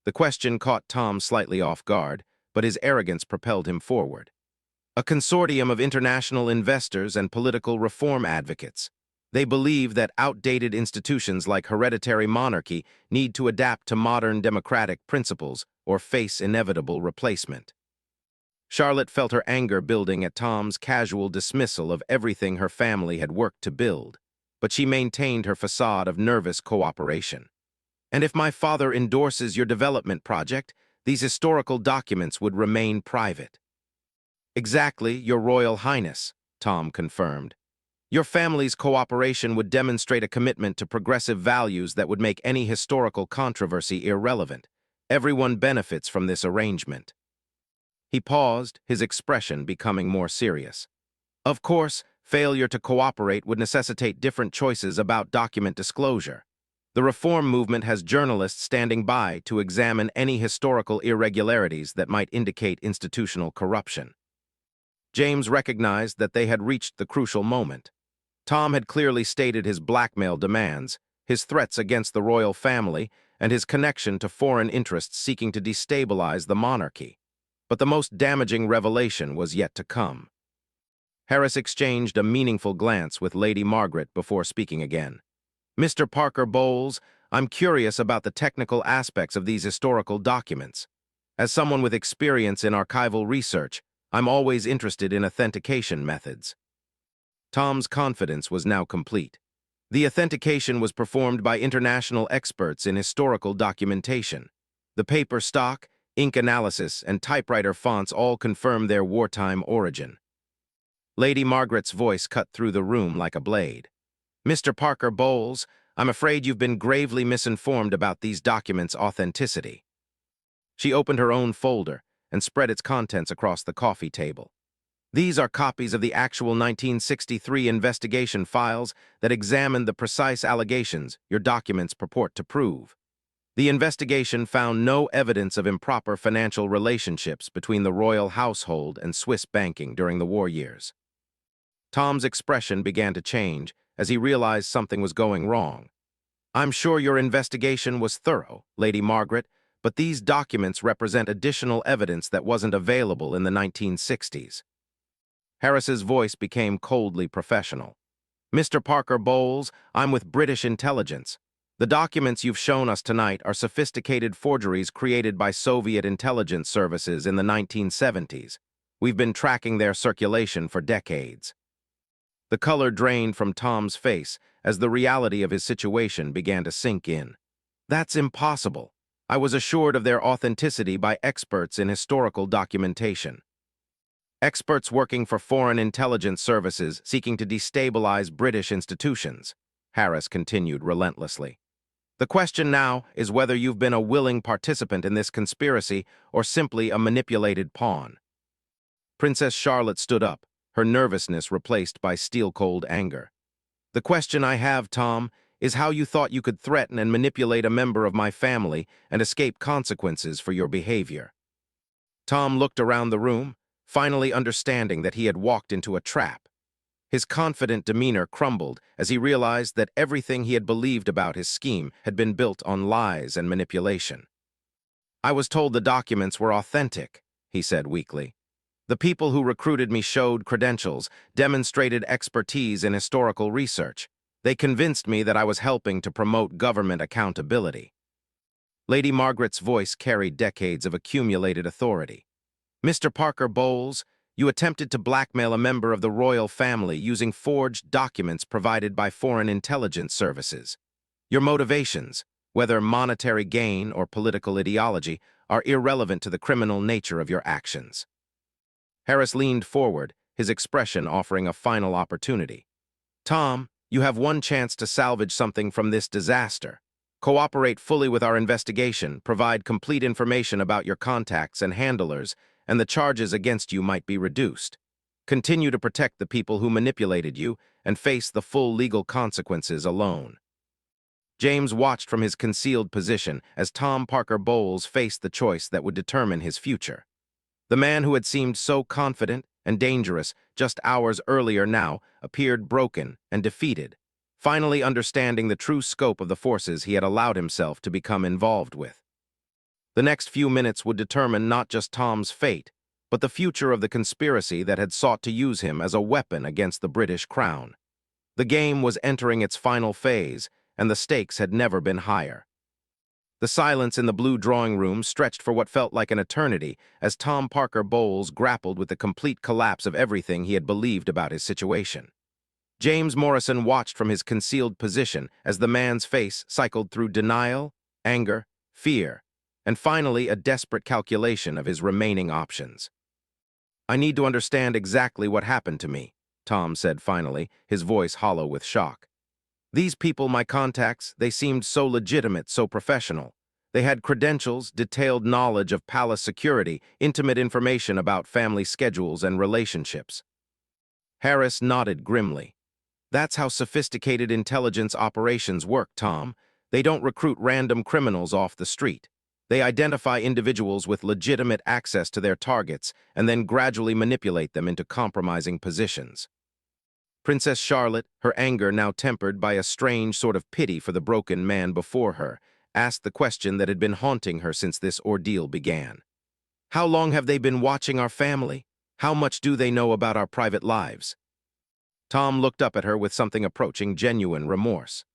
The question caught Tom slightly off guard, but his arrogance propelled him forward. "A consortium of international investors and political reform advocates. They believe that outdated institutions like hereditary monarchy need to adapt to modern democratic principles or face inevitable replacement." Charlotte felt her anger building at Tom's casual dismissal of everything her family had worked to build, but she maintained her facade of nervous cooperation. "And if my father endorses your development project, these historical documents would remain private." "Exactly, Your Royal Highness," Tom confirmed. "Your family's cooperation would demonstrate a commitment to progressive values that would make any historical controversy irrelevant. Everyone benefits from this arrangement." He paused, his expression becoming more serious. "Of course, failure to cooperate would necessitate different choices about document disclosure. The reform movement has journalists standing by to examine any historical irregularities that might indicate institutional corruption." James recognized that they had reached the crucial moment. Tom had clearly stated his blackmail demands, his threats against the royal family, and his connection to foreign interests seeking to destabilize the monarchy. But the most damaging revelation was yet to come. Harris exchanged a meaningful glance with Lady Margaret before speaking again. "Mr. Parker Bowles, I'm curious about the technical aspects of these historical documents. As someone with experience in archival research, I'm always interested in authentication methods." Tom's confidence was now complete. The authentication was performed by international experts in historical documentation. The paper stock, ink analysis, and typewriter fonts all confirm their wartime origin. Lady Margaret's voice cut through the room like a blade. "Mr. Parker Bowles, I'm afraid you've been gravely misinformed about these documents' authenticity." She opened her own folder and spread its contents across the coffee table. "These are copies of the actual 1963 investigation files that examined the precise allegations your documents purport to prove. The investigation found no evidence of improper financial relationships between the royal household and Swiss banking during the war years." Tom's expression began to change as he realized something was going wrong. "I'm sure your investigation was thorough, Lady Margaret, but these documents represent additional evidence that wasn't available in the 1960s. Harris's voice became coldly professional. "Mr. Parker Bowles, I'm with British intelligence. The documents you've shown us tonight are sophisticated forgeries created by Soviet intelligence services in the 1970s. We've been tracking their circulation for decades." The color drained from Tom's face as the reality of his situation began to sink in. "That's impossible. I was assured of their authenticity by experts in historical documentation." Experts working for foreign intelligence services seeking to destabilize British institutions, Harris continued relentlessly. The question now is whether you've been a willing participant in this conspiracy or simply a manipulated pawn. Princess Charlotte stood up, her nervousness replaced by steel-cold anger. The question I have, Tom, is how you thought you could threaten and manipulate a member of my family and escape consequences for your behavior. Tom looked around the room, finally understanding that he had walked into a trap. His confident demeanor crumbled as he realized that everything he had believed about his scheme had been built on lies and manipulation. I was told the documents were authentic, he said weakly. The people who recruited me showed credentials, demonstrated expertise in historical research. They convinced me that I was helping to promote government accountability. Lady Margaret's voice carried decades of accumulated authority. Mr. Parker Bowles, you attempted to blackmail a member of the royal family using forged documents provided by foreign intelligence services. Your motivations, whether monetary gain or political ideology, are irrelevant to the criminal nature of your actions. Harris leaned forward, his expression offering a final opportunity. Tom, you have one chance to salvage something from this disaster. Cooperate fully with our investigation, provide complete information about your contacts and handlers, and the charges against you might be reduced. Continue to protect the people who manipulated you and face the full legal consequences alone. James watched from his concealed position as Tom Parker Bowles faced the choice that would determine his future. The man who had seemed so confident and dangerous just hours earlier now appeared broken and defeated, finally understanding the true scope of the forces he had allowed himself to become involved with. The next few minutes would determine not just Tom's fate, but the future of the conspiracy that had sought to use him as a weapon against the British crown. The game was entering its final phase, and the stakes had never been higher. The silence in the blue drawing room stretched for what felt like an eternity as Tom Parker Bowles grappled with the complete collapse of everything he had believed about his situation. James Morrison watched from his concealed position as the man's face cycled through denial, anger, fear, and finally a desperate calculation of his remaining options. I need to understand exactly what happened to me, Tom said finally, his voice hollow with shock. These people, my contacts, they seemed so legitimate, so professional. They had credentials, detailed knowledge of palace security, intimate information about family schedules and relationships. Harris nodded grimly. That's how sophisticated intelligence operations work, Tom. They don't recruit random criminals off the street. They identify individuals with legitimate access to their targets and then gradually manipulate them into compromising positions. Princess Charlotte, her anger now tempered by a strange sort of pity for the broken man before her, asked the question that had been haunting her since this ordeal began. How long have they been watching our family? How much do they know about our private lives? Tom looked up at her with something approaching genuine remorse.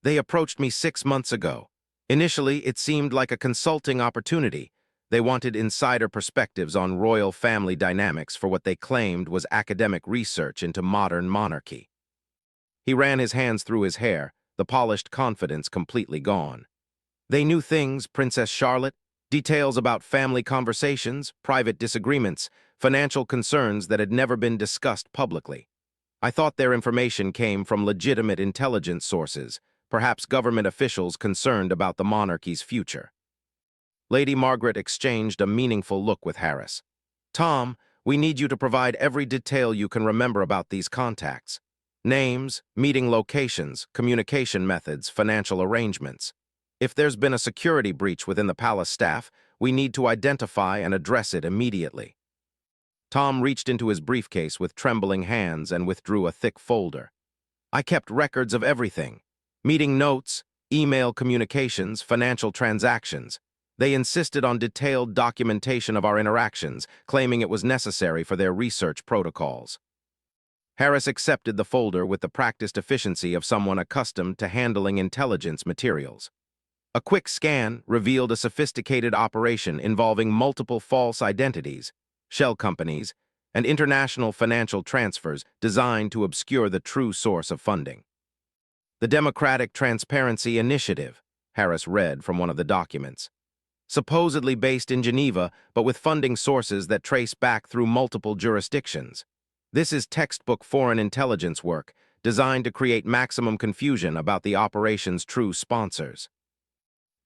They approached me 6 months ago. Initially, it seemed like a consulting opportunity. They wanted insider perspectives on royal family dynamics for what they claimed was academic research into modern monarchy. He ran his hands through his hair, the polished confidence completely gone. They knew things, Princess Charlotte, details about family conversations, private disagreements, financial concerns that had never been discussed publicly. I thought their information came from legitimate intelligence sources, perhaps government officials concerned about the monarchy's future. Lady Margaret exchanged a meaningful look with Harris. Tom, we need you to provide every detail you can remember about these contacts. Names, meeting locations, communication methods, financial arrangements. If there's been a security breach within the palace staff, we need to identify and address it immediately. Tom reached into his briefcase with trembling hands and withdrew a thick folder. I kept records of everything. Meeting notes, email communications, financial transactions. They insisted on detailed documentation of our interactions, claiming it was necessary for their research protocols. Harris accepted the folder with the practiced efficiency of someone accustomed to handling intelligence materials. A quick scan revealed a sophisticated operation involving multiple false identities, shell companies, and international financial transfers designed to obscure the true source of funding. The Democratic Transparency Initiative, Harris read from one of the documents. supposedly based in Geneva, but with funding sources that trace back through multiple jurisdictions. This is textbook foreign intelligence work, designed to create maximum confusion about the operation's true sponsors.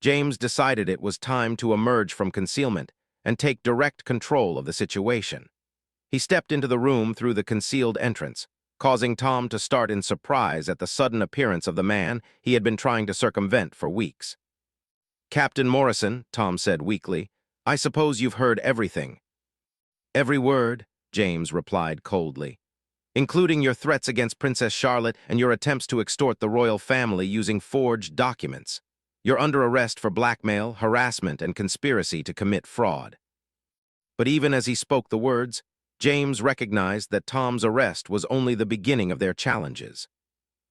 James decided it was time to emerge from concealment and take direct control of the situation. He stepped into the room through the concealed entrance, causing Tom to start in surprise at the sudden appearance of the man he had been trying to circumvent for weeks. "Captain Morrison," Tom said weakly, "I suppose you've heard everything." "Every word," James replied coldly, "including your threats against Princess Charlotte and your attempts to extort the royal family using forged documents. You're under arrest for blackmail, harassment, and conspiracy to commit fraud." But even as he spoke the words, James recognized that Tom's arrest was only the beginning of their challenges.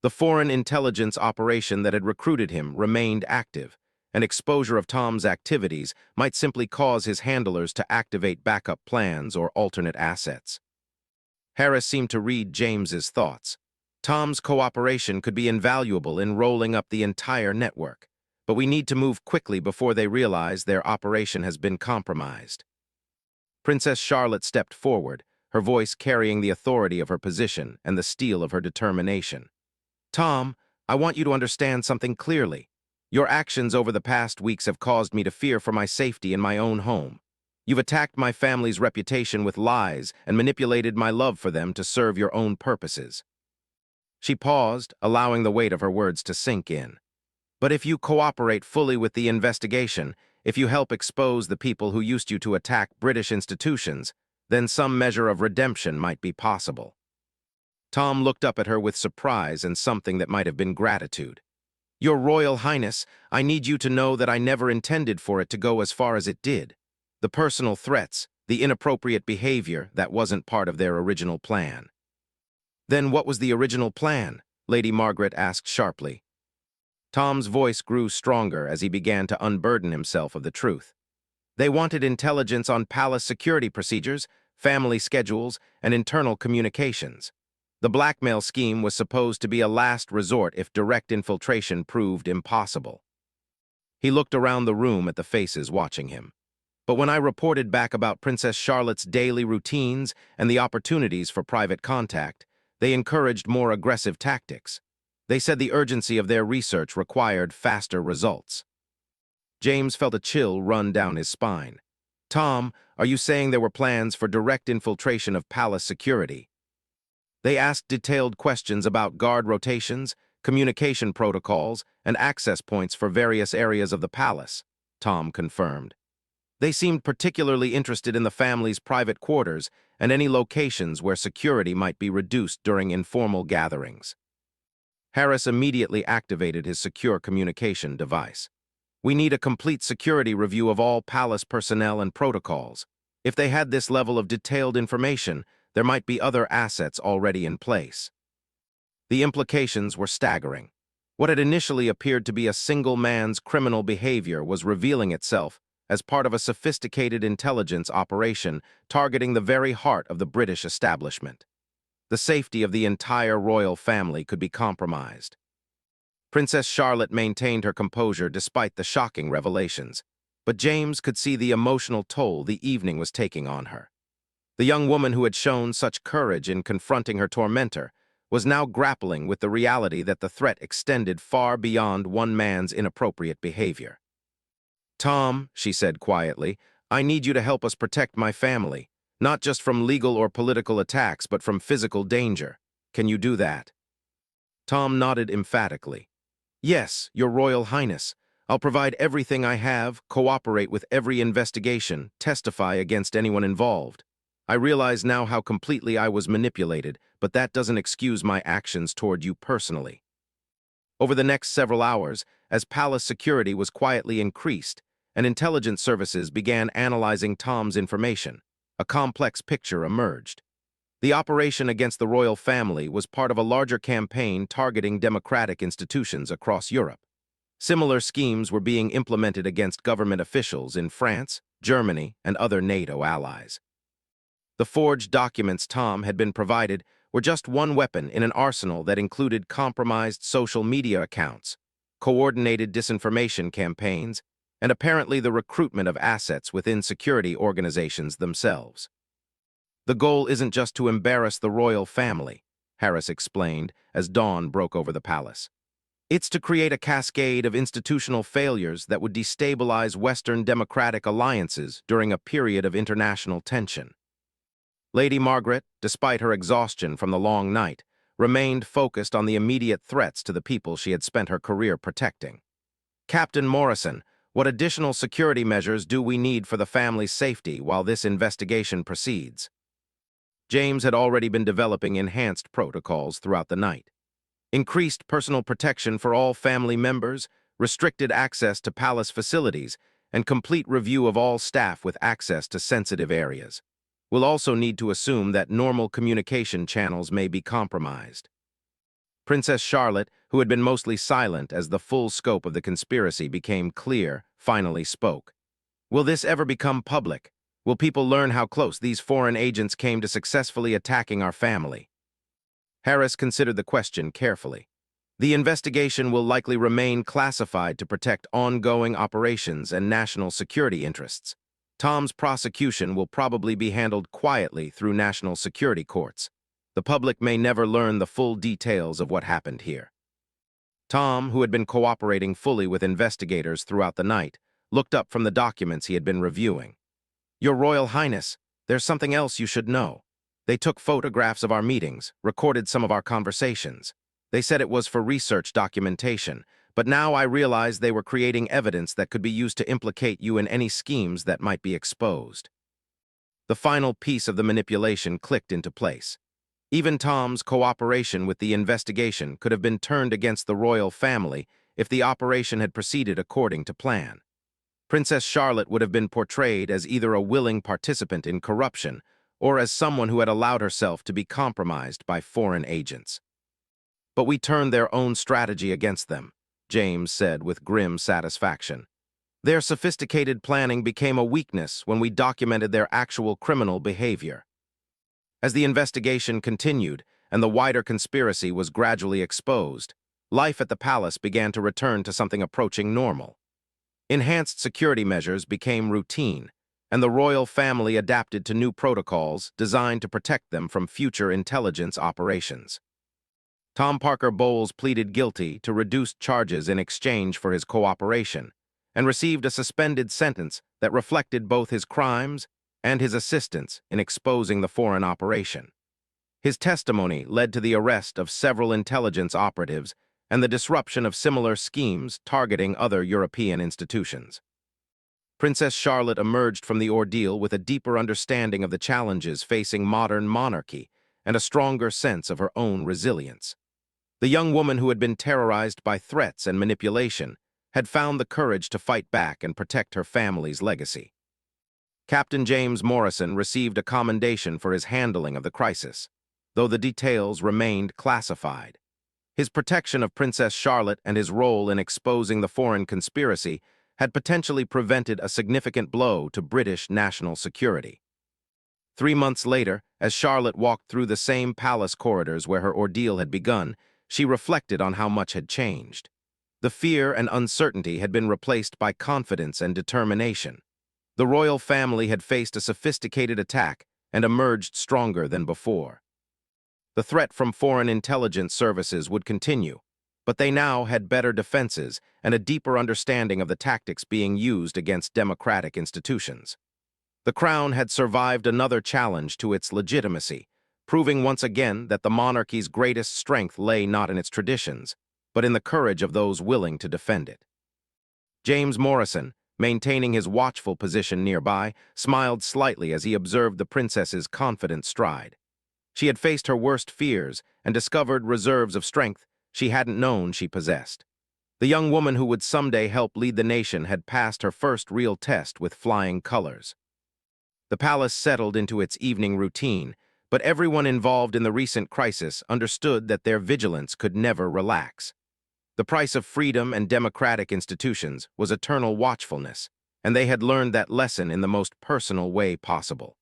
The foreign intelligence operation that had recruited him remained active, and exposure of Tom's activities might simply cause his handlers to activate backup plans or alternate assets. Harris seemed to read James's thoughts. Tom's cooperation could be invaluable in rolling up the entire network, but we need to move quickly before they realize their operation has been compromised. Princess Charlotte stepped forward, her voice carrying the authority of her position and the steel of her determination. "Tom, I want you to understand something clearly. Your actions over the past weeks have caused me to fear for my safety in my own home. You've attacked my family's reputation with lies and manipulated my love for them to serve your own purposes." She paused, allowing the weight of her words to sink in. "But if you cooperate fully with the investigation, if you help expose the people who used you to attack British institutions, then some measure of redemption might be possible." Tom looked up at her with surprise and something that might have been gratitude. "Your Royal Highness, I need you to know that I never intended for it to go as far as it did. The personal threats, the inappropriate behavior, that wasn't part of their original plan." "Then what was the original plan?" Lady Margaret asked sharply. Tom's voice grew stronger as he began to unburden himself of the truth. "They wanted intelligence on palace security procedures, family schedules, and internal communications. The blackmail scheme was supposed to be a last resort if direct infiltration proved impossible." He looked around the room at the faces watching him. "But when I reported back about Princess Charlotte's daily routines and the opportunities for private contact, they encouraged more aggressive tactics. They said the urgency of their research required faster results." James felt a chill run down his spine. "Tom, are you saying there were plans for direct infiltration of palace security?" "They asked detailed questions about guard rotations, communication protocols, and access points for various areas of the palace," Tom confirmed. "They seemed particularly interested in the family's private quarters and any locations where security might be reduced during informal gatherings." Harris immediately activated his secure communication device. "We need a complete security review of all palace personnel and protocols. If they had this level of detailed information, there might be other assets already in place." The implications were staggering. What had initially appeared to be a single man's criminal behavior was revealing itself as part of a sophisticated intelligence operation targeting the very heart of the British establishment. The safety of the entire royal family could be compromised. Princess Charlotte maintained her composure despite the shocking revelations, but James could see the emotional toll the evening was taking on her. The young woman who had shown such courage in confronting her tormentor was now grappling with the reality that the threat extended far beyond one man's inappropriate behavior. "Tom," she said quietly, "I need you to help us protect my family, not just from legal or political attacks, but from physical danger. Can you do that?" Tom nodded emphatically. "Yes, Your Royal Highness. I'll provide everything I have, cooperate with every investigation, testify against anyone involved. I realize now how completely I was manipulated, but that doesn't excuse my actions toward you personally." Over the next several hours, as palace security was quietly increased, and intelligence services began analyzing Tom's information, a complex picture emerged. The operation against the royal family was part of a larger campaign targeting democratic institutions across Europe. Similar schemes were being implemented against government officials in France, Germany, and other NATO allies. The forged documents Tom had been provided were just one weapon in an arsenal that included compromised social media accounts, coordinated disinformation campaigns, and apparently the recruitment of assets within security organizations themselves. The goal isn't just to embarrass the royal family, Harris explained as dawn broke over the palace. It's to create a cascade of institutional failures that would destabilize Western democratic alliances during a period of international tension. Lady Margaret, despite her exhaustion from the long night, remained focused on the immediate threats to the people she had spent her career protecting. Captain Morrison, what additional security measures do we need for the family's safety while this investigation proceeds? James had already been developing enhanced protocols throughout the night. Increased personal protection for all family members, restricted access to palace facilities, and complete review of all staff with access to sensitive areas. We'll also need to assume that normal communication channels may be compromised. Princess Charlotte, who had been mostly silent as the full scope of the conspiracy became clear, finally spoke. Will this ever become public? Will people learn how close these foreign agents came to successfully attacking our family? Harris considered the question carefully. The investigation will likely remain classified to protect ongoing operations and national security interests. Tom's prosecution will probably be handled quietly through national security courts. The public may never learn the full details of what happened here. Tom, who had been cooperating fully with investigators throughout the night, looked up from the documents he had been reviewing. Your Royal Highness, there's something else you should know. They took photographs of our meetings, recorded some of our conversations. They said it was for research documentation, but now I realize they were creating evidence that could be used to implicate you in any schemes that might be exposed. The final piece of the manipulation clicked into place. Even Tom's cooperation with the investigation could have been turned against the royal family if the operation had proceeded according to plan. Princess Charlotte would have been portrayed as either a willing participant in corruption or as someone who had allowed herself to be compromised by foreign agents. But we turned their own strategy against them, James said with grim satisfaction. Their sophisticated planning became a weakness when we documented their actual criminal behavior. As the investigation continued and the wider conspiracy was gradually exposed, life at the palace began to return to something approaching normal. Enhanced security measures became routine, and the royal family adapted to new protocols designed to protect them from future intelligence operations. Tom Parker Bowles pleaded guilty to reduced charges in exchange for his cooperation, and received a suspended sentence that reflected both his crimes and his assistance in exposing the foreign operation. His testimony led to the arrest of several intelligence operatives and the disruption of similar schemes targeting other European institutions. Princess Charlotte emerged from the ordeal with a deeper understanding of the challenges facing modern monarchy and a stronger sense of her own resilience. The young woman who had been terrorized by threats and manipulation had found the courage to fight back and protect her family's legacy. Captain James Morrison received a commendation for his handling of the crisis, though the details remained classified. His protection of Princess Charlotte and his role in exposing the foreign conspiracy had potentially prevented a significant blow to British national security. 3 months later, as Charlotte walked through the same palace corridors where her ordeal had begun, she reflected on how much had changed. The fear and uncertainty had been replaced by confidence and determination. The royal family had faced a sophisticated attack and emerged stronger than before. The threat from foreign intelligence services would continue, but they now had better defenses and a deeper understanding of the tactics being used against democratic institutions. The crown had survived another challenge to its legitimacy, proving once again that the monarchy's greatest strength lay not in its traditions, but in the courage of those willing to defend it. James Morrison, maintaining his watchful position nearby, smiled slightly as he observed the princess's confident stride. She had faced her worst fears and discovered reserves of strength she hadn't known she possessed. The young woman who would someday help lead the nation had passed her first real test with flying colors. The palace settled into its evening routine, but everyone involved in the recent crisis understood that their vigilance could never relax. The price of freedom and democratic institutions was eternal watchfulness, and they had learned that lesson in the most personal way possible.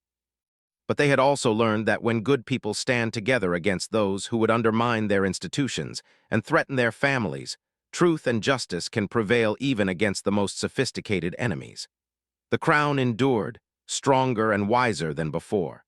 But they had also learned that when good people stand together against those who would undermine their institutions and threaten their families, truth and justice can prevail even against the most sophisticated enemies. The crown endured, stronger and wiser than before.